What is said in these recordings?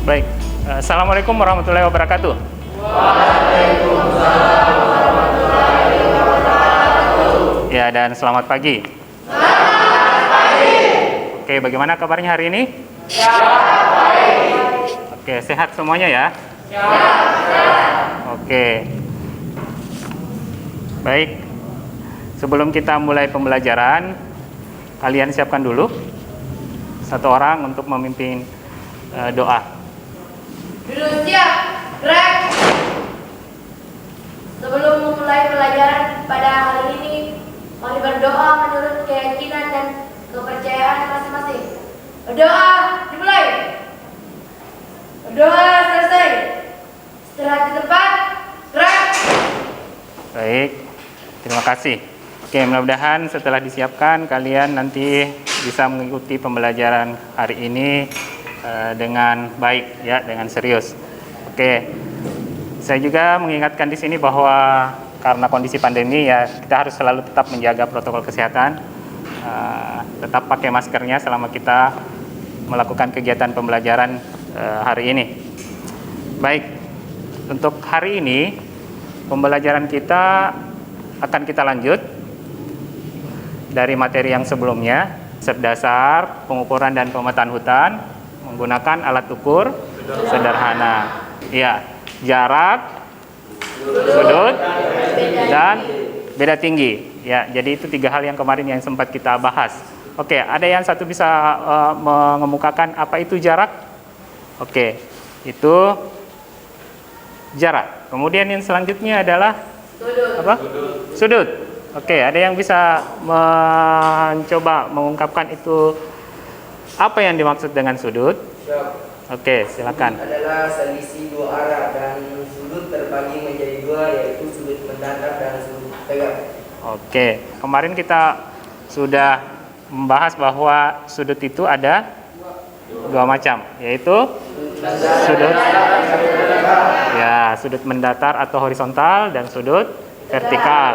Baik, Assalamualaikum warahmatullahi wabarakatuh. Waalaikumsalam warahmatullahi wabarakatuh. Ya, dan selamat pagi. Selamat pagi. Oke, bagaimana kabarnya hari ini? Ya, baik. Oke, sehat semuanya ya? Ya, sehat. Oke. Baik, sebelum kita mulai pembelajaran, kalian siapkan dulu satu orang untuk memimpin doa. Duduk siap, gerak. Sebelum memulai pelajaran pada hari ini, mari berdoa menurut keyakinan dan kepercayaan masing-masing. Berdoa dimulai. Berdoa selesai. Istirahat di tempat, gerak. Baik, terima kasih. Oke, mudah-mudahan setelah disiapkan kalian nanti bisa mengikuti pembelajaran hari ini dengan baik ya, dengan serius. Oke, saya juga mengingatkan di sini bahwa karena kondisi pandemi ya kita harus selalu tetap menjaga protokol kesehatan, tetap pakai maskernya selama kita melakukan kegiatan pembelajaran hari ini. Baik, untuk hari ini pembelajaran kita akan kita lanjut dari materi yang sebelumnya, konsep dasar pengukuran dan pemetaan hutan menggunakan alat ukur sederhana. Ya, jarak, sudut, dan beda tinggi. Ya, jadi itu 3 hal yang kemarin yang sempat kita bahas. Oke, ada yang satu bisa mengemukakan apa itu jarak? Oke, itu jarak. Kemudian yang selanjutnya adalah apa? Sudut. Oke, ada yang bisa mencoba mengungkapkan itu apa yang dimaksud dengan sudut? Oke, silakan. Adalah selisih 2 arah dan sudut terbagi menjadi 2, yaitu sudut mendatar dan sudut tegak. Oke, kemarin kita sudah membahas bahwa sudut itu ada 2 macam, yaitu sudut ya, sudut mendatar atau horizontal dan sudut vertikal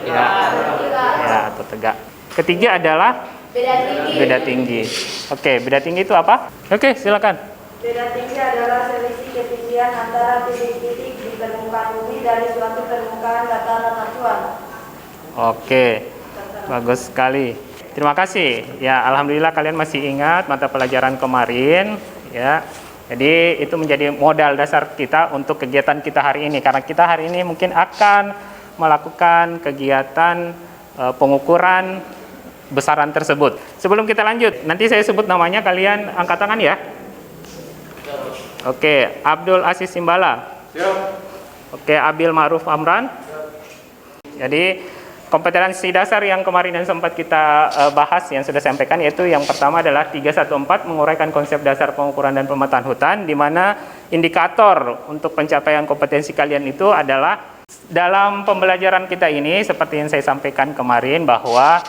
ya atau tegak. Ketiga adalah beda tinggi. Oke, beda tinggi itu apa? Oke, silakan. Beda tinggi adalah selisih ketinggian antara titik-titik di permukaan bumi dari suatu permukaan dataran acuan. Oke, bagus sekali. Terima kasih. Ya, alhamdulillah kalian masih ingat mata pelajaran kemarin, ya. Jadi itu menjadi modal dasar kita untuk kegiatan kita hari ini. Karena kita hari ini mungkin akan melakukan kegiatan pengukuran besaran tersebut. Sebelum kita lanjut, nanti saya sebut namanya, kalian angkat tangan ya. Oke, Abdul Aziz Simbala. Oke, Abil Ma'ruf Amran. Jadi kompetensi dasar yang kemarin yang sempat kita bahas, yang sudah saya sampaikan, yaitu yang pertama adalah 314, menguraikan konsep dasar pengukuran dan pemetaan hutan, di mana indikator untuk pencapaian kompetensi kalian itu adalah dalam pembelajaran kita ini, seperti yang saya sampaikan kemarin, bahwa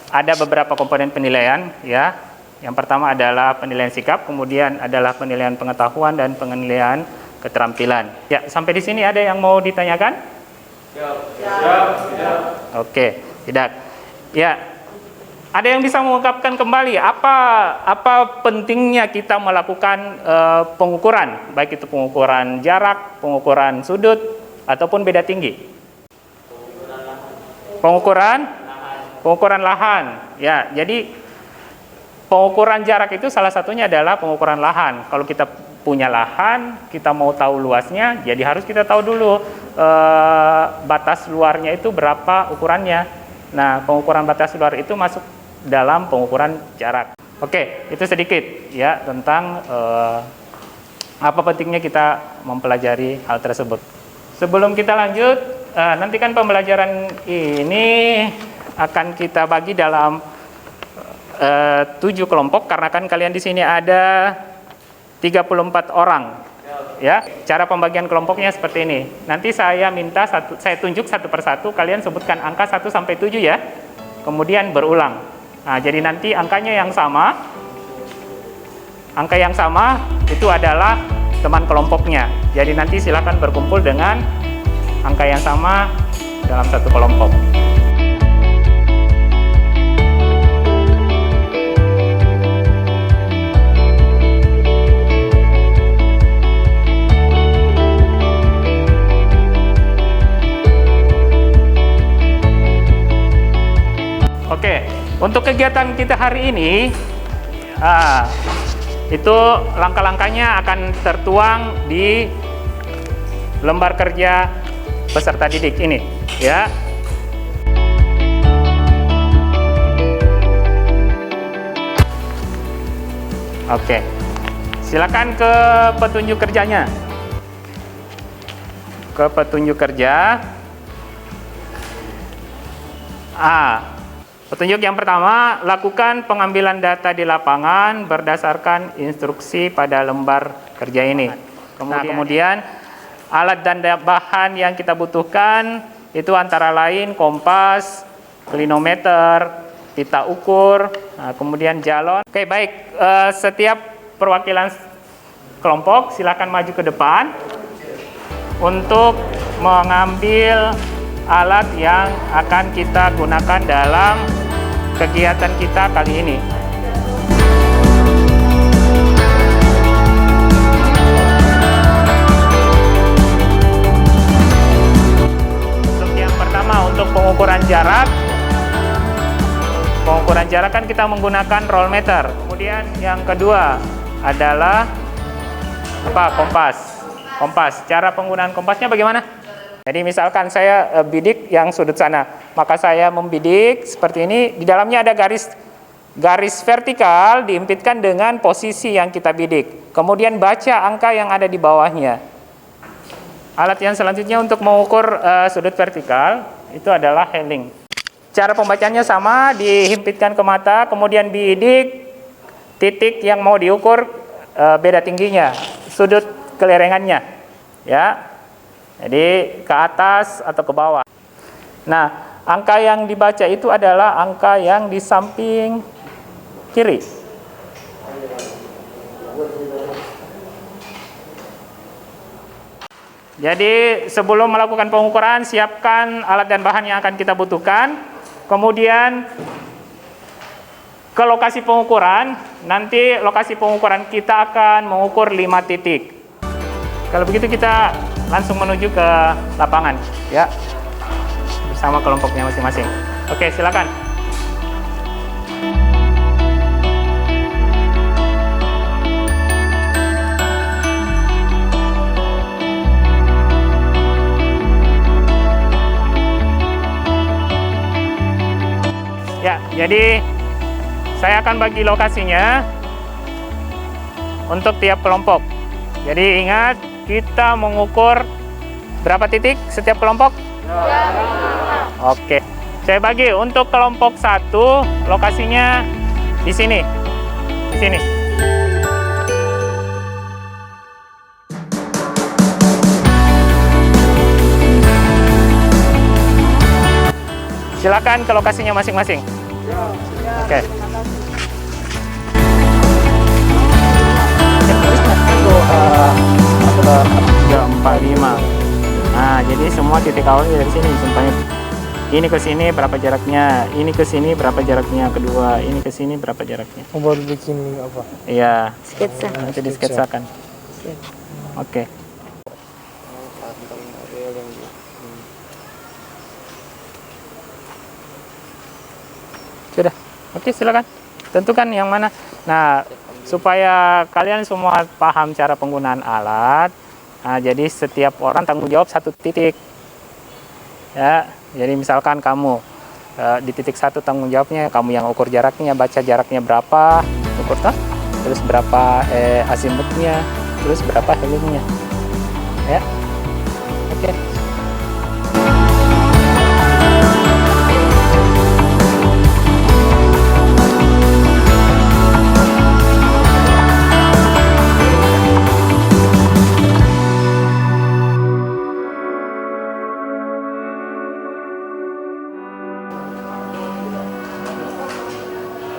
ada beberapa komponen penilaian ya. Yang pertama adalah penilaian sikap, kemudian adalah penilaian pengetahuan dan penilaian keterampilan. Ya, sampai di sini ada yang mau ditanyakan? Oke, tidak. Ya, ada yang bisa mengungkapkan kembali apa pentingnya kita melakukan pengukuran, baik itu pengukuran jarak, pengukuran sudut, ataupun beda tinggi? Pengukuran lahan. Ya, jadi pengukuran jarak itu salah satunya adalah pengukuran lahan. Kalau kita punya lahan, kita mau tahu luasnya, jadi harus kita tahu dulu batas luarnya itu berapa ukurannya. Nah, pengukuran batas luar itu masuk dalam pengukuran jarak. Oke, itu sedikit ya tentang apa pentingnya kita mempelajari hal tersebut. Sebelum kita lanjut, nanti kan pembelajaran ini akan kita bagi dalam 7 kelompok, karena kan kalian di sini ada 34 orang. Ya, cara pembagian kelompoknya seperti ini. Nanti saya minta saya tunjuk satu persatu, kalian sebutkan angka 1 sampai 7 ya. Kemudian berulang. Nah, jadi nanti angkanya yang sama. Angka yang sama itu adalah teman kelompoknya. Jadi nanti silakan berkumpul dengan angka yang sama dalam satu kelompok. Oke, untuk kegiatan kita hari ini, itu langkah-langkahnya akan tertuang di lembar kerja peserta didik ini, ya. Oke, silakan ke petunjuk kerjanya. Ke petunjuk kerja. Petunjuk yang pertama, lakukan pengambilan data di lapangan berdasarkan instruksi pada lembar kerja ini. Kemudian alat dan bahan yang kita butuhkan itu antara lain kompas, klinometer, pita ukur, kemudian galon. Oke, baik. Setiap perwakilan kelompok silakan maju ke depan untuk mengambil alat yang akan kita gunakan dalam kegiatan kita kali ini. Untuk yang pertama, untuk pengukuran jarak. Pengukuran jarak kan kita menggunakan roll meter. Kemudian yang kedua adalah kompas. Kompas. Cara penggunaan kompasnya bagaimana? Jadi misalkan saya bidik yang sudut sana, maka saya membidik seperti ini. Di dalamnya ada garis vertikal diimpitkan dengan posisi yang kita bidik. Kemudian baca angka yang ada di bawahnya. Alat yang selanjutnya untuk mengukur sudut vertikal itu adalah helling. Cara pembacanya sama, dihimpitkan ke mata, kemudian bidik titik yang mau diukur beda tingginya, sudut kelerengannya, ya. Jadi ke atas atau ke bawah. Nah, angka yang dibaca itu adalah angka yang di samping kiri. Jadi sebelum melakukan pengukuran, siapkan alat dan bahan yang akan kita butuhkan. Kemudian ke lokasi pengukuran, nanti lokasi pengukuran kita akan mengukur 5 titik. Kalau begitu kita langsung menuju ke lapangan, ya, bersama kelompoknya masing-masing. Oke, silakan. Ya, jadi saya akan bagi lokasinya untuk tiap kelompok. Jadi ingat, kita mengukur berapa titik setiap kelompok? Oke. Saya bagi untuk kelompok 1, lokasinya di sini. Di sini. Silakan ke lokasinya masing-masing. Oke. Tiga, 4, 5. Nah, jadi semua titik awalnya dari sini. Contohnya ini ke sini berapa jaraknya, ini ke sini berapa jaraknya, kedua ini ke sini berapa jaraknya. Baru bikin apa? Iya. Sketsa. Nanti disketsakan. Oke. Sudah. Oke, silakan. Tentukan yang mana. Nah, supaya kalian semua paham cara penggunaan alat, nah, jadi setiap orang tanggung jawab 1 titik. Ya, jadi misalkan kamu di titik 1 tanggung jawabnya, kamu yang ukur jaraknya, baca jaraknya berapa, ukur toh, terus berapa azimutnya, terus berapa hellingnya. Ya, oke.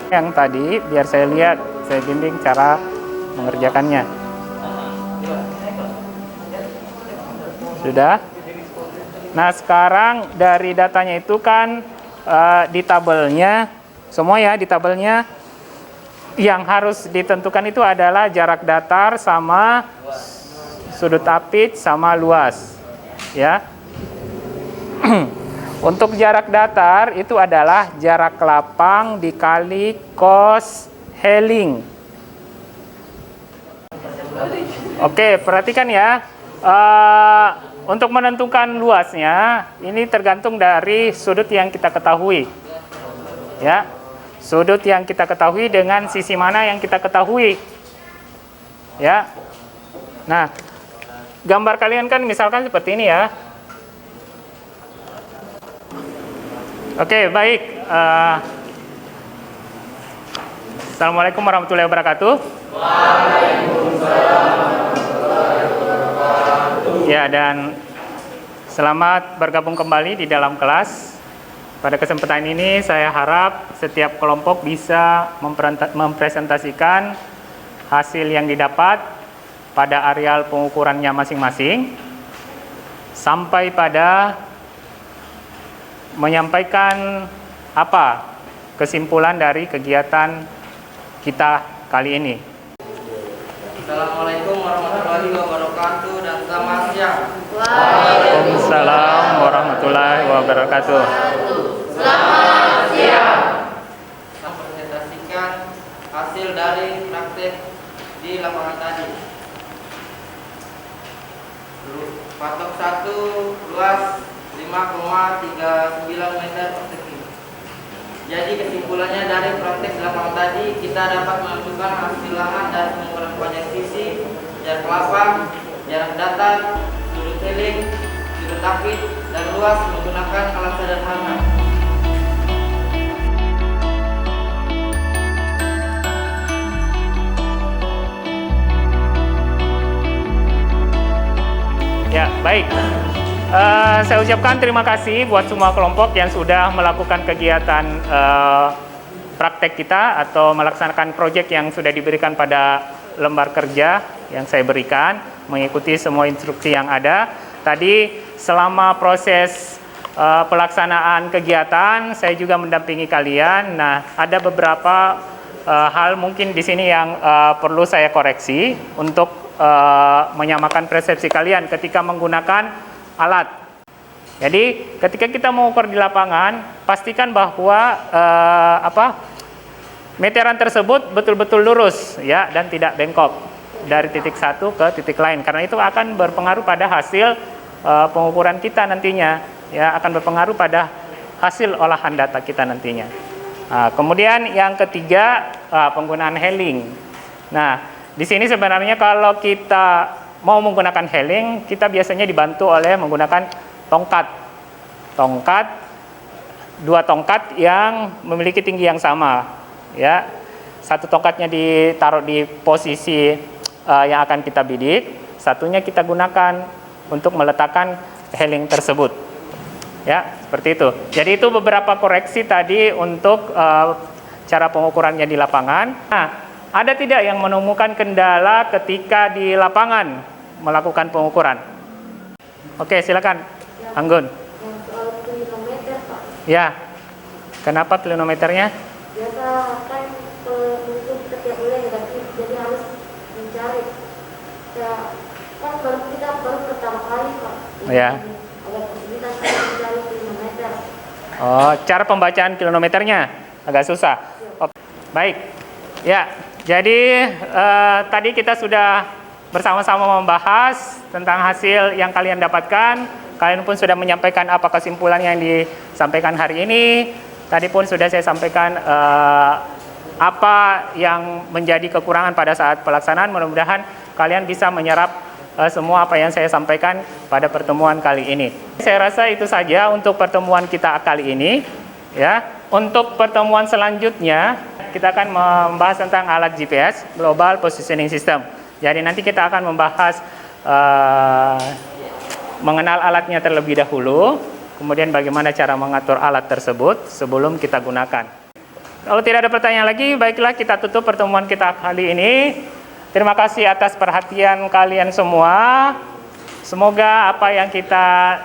Yang tadi biar saya lihat, saya bimbing cara mengerjakannya. Sudah? Nah, sekarang dari datanya itu kan di tabelnya, semua ya di tabelnya yang harus ditentukan itu adalah jarak datar sama sudut apit sama luas, ya. Untuk jarak datar itu adalah jarak lapang dikali cos Helling. Oke, perhatikan ya. Untuk menentukan luasnya, ini tergantung dari sudut yang kita ketahui. Ya, sudut yang kita ketahui dengan sisi mana yang kita ketahui. Ya. Nah, gambar kalian kan misalkan seperti ini ya. Oke, baik. Assalamualaikum warahmatullahi wabarakatuh. Ya, dan selamat bergabung kembali di dalam kelas. Pada kesempatan ini saya harap setiap kelompok bisa mempresentasikan hasil yang didapat pada areal pengukurannya masing-masing sampai pada menyampaikan apa kesimpulan dari kegiatan kita kali ini. Assalamualaikum warahmatullahi wabarakatuh dan selamat siang. Waalaikumsalam warahmatullahi wabarakatuh. Selamat siang. Kita presentasikan hasil dari praktek di lapangan tadi. Patok 1 luas 5,39 meter persegi. Jadi kesimpulannya dari praktek di lapangan tadi, kita dapat menentukan hasil lahan dari pengukuran panjang sisi, jarak lapang, jarak datar, sudut Helling, sudut apit, dan luas menggunakan alat sederhana. Ya, baik. Saya ucapkan terima kasih buat semua kelompok yang sudah melakukan kegiatan praktek kita atau melaksanakan proyek yang sudah diberikan pada lembar kerja yang saya berikan, mengikuti semua instruksi yang ada. Tadi selama proses pelaksanaan kegiatan, saya juga mendampingi kalian. Nah, ada beberapa hal mungkin di sini yang perlu saya koreksi untuk menyamakan persepsi kalian ketika menggunakan alat. Jadi ketika kita mengukur di lapangan, pastikan bahwa meteran tersebut betul-betul lurus ya dan tidak bengkok dari titik satu ke titik lain, karena itu akan berpengaruh pada hasil pengukuran kita nantinya, ya akan berpengaruh pada hasil olahan data kita nantinya. Kemudian yang ketiga, penggunaan Helling. Nah, di sini sebenarnya kalau kita mau menggunakan Helling, kita biasanya dibantu oleh menggunakan tongkat. Dua tongkat yang memiliki tinggi yang sama. Ya, satu tongkatnya ditaruh di posisi yang akan kita bidik, satunya kita gunakan untuk meletakkan Helling tersebut. Ya, seperti itu. Jadi itu beberapa koreksi tadi untuk cara pengukurannya di lapangan. Nah, ada tidak yang menemukan kendala ketika di lapangan melakukan pengukuran? Oke, silakan, Anggun. Yang soal kilometer, Pak. Ya, kenapa kilometernya? Biasa kan pengukur setiap bulan negatif, jadi harus mencari. Ya, kan kita baru pertama kali, Pak. Ya. Agak kesulitan mencari kilometer. Oh, cara pembacaan kilometernya agak susah. Oke, baik. Ya, jadi tadi kita sudah bersama-sama membahas tentang hasil yang kalian dapatkan. Kalian pun sudah menyampaikan apa kesimpulan yang disampaikan hari ini. Tadi pun sudah saya sampaikan apa yang menjadi kekurangan pada saat pelaksanaan. Mudah-mudahan kalian bisa menyerap semua apa yang saya sampaikan pada pertemuan kali ini. Saya rasa itu saja untuk pertemuan kita kali ini. Ya, untuk pertemuan selanjutnya kita akan membahas tentang alat GPS, Global Positioning System. Jadi nanti kita akan membahas mengenal alatnya terlebih dahulu, kemudian bagaimana cara mengatur alat tersebut sebelum kita gunakan. Kalau tidak ada pertanyaan lagi, baiklah kita tutup pertemuan kita kali ini. Terima kasih atas perhatian kalian semua. Semoga apa yang kita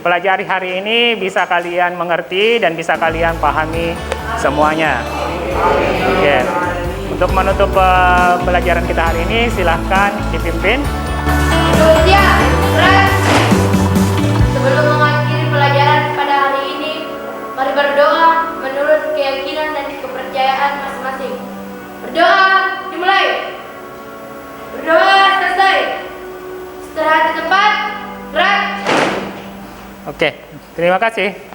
pelajari hari ini bisa kalian mengerti dan bisa kalian pahami semuanya. Oke. Untuk menutup pelajaran kita hari ini, silahkan dipimpin. Ya, sebelum mengakhiri pelajaran pada hari Oke, terima kasih.